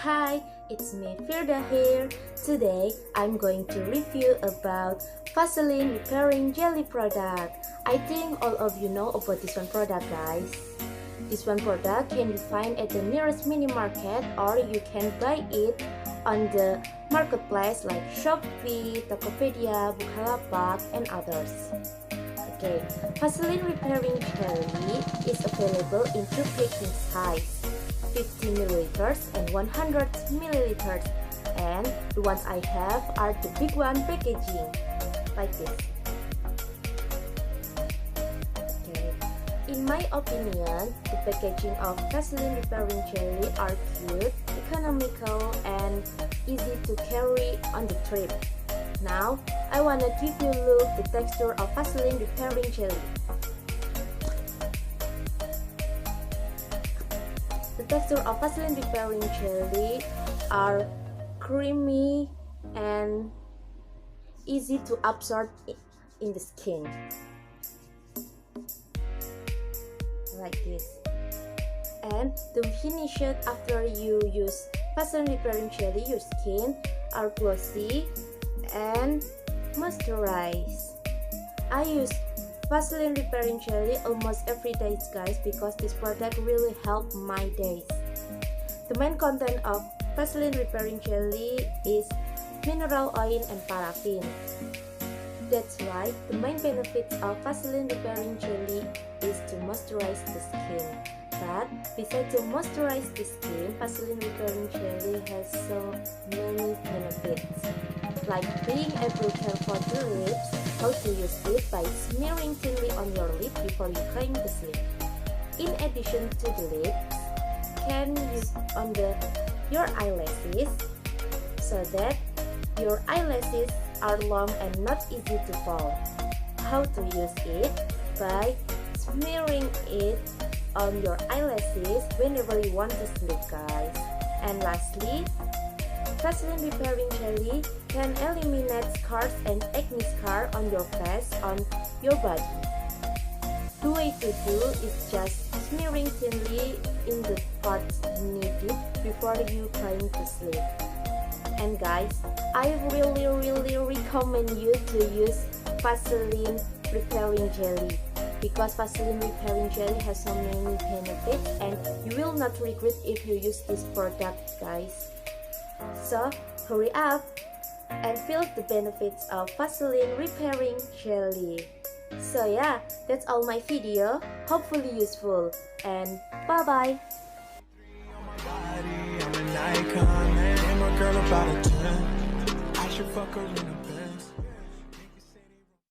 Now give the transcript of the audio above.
Hi, it's me Firda here. Today I'm going to review about Vaseline repairing jelly product. I think all of you know about this one product, guys. This one product can be found at the nearest mini market, or you can buy it on the marketplace like Shopee, Tokopedia, Bukalapak, and others. Okay, Vaseline repairing jelly is available in two packing size, 50 milliliters and 100 milliliters, and the ones I have are the big one packaging, like this. Okay. In my opinion, the packaging of Vaseline repairing jelly are cute, economical, and easy to carry on the trip. Now, I wanna give you a look the texture of Vaseline repairing jelly. The texture of Vaseline repairing jelly are creamy and easy to absorb in the skin, like this. And the finish after you use Vaseline repairing jelly, your skin are glossy and moisturized. I use Vaseline repairing jelly almost every day, guys, because this product really helped my days. The main content of Vaseline repairing jelly is mineral oil and paraffin. That's why the main benefits of Vaseline repairing jelly is to moisturize the skin. But besides to moisturize the skin, Vaseline repairing jelly has so many benefits, like being able to care for the lips. How to use it by smearing thinly on your lip before you going to sleep. In addition to the lips, can use on your eyelashes so that your eyelashes are long and not easy to fall. How to use it? By smearing it on your eyelashes whenever you want to sleep, guys. And lastly, Vaseline repairing jelly can eliminate scars and acne scar on your face, on your body. The way to do is just smearing thinly in the parts needed before you going to sleep. And guys, I really recommend you to use Vaseline repairing jelly, because Vaseline repairing jelly has so many benefits and you will not regret if you use this product, guys. So hurry up and feel the benefits of Vaseline repairing jelly. So yeah, that's all my video, hopefully useful, and bye bye. I'm an icon, man. I'm a girl about a 10. I should fuck her in a bed.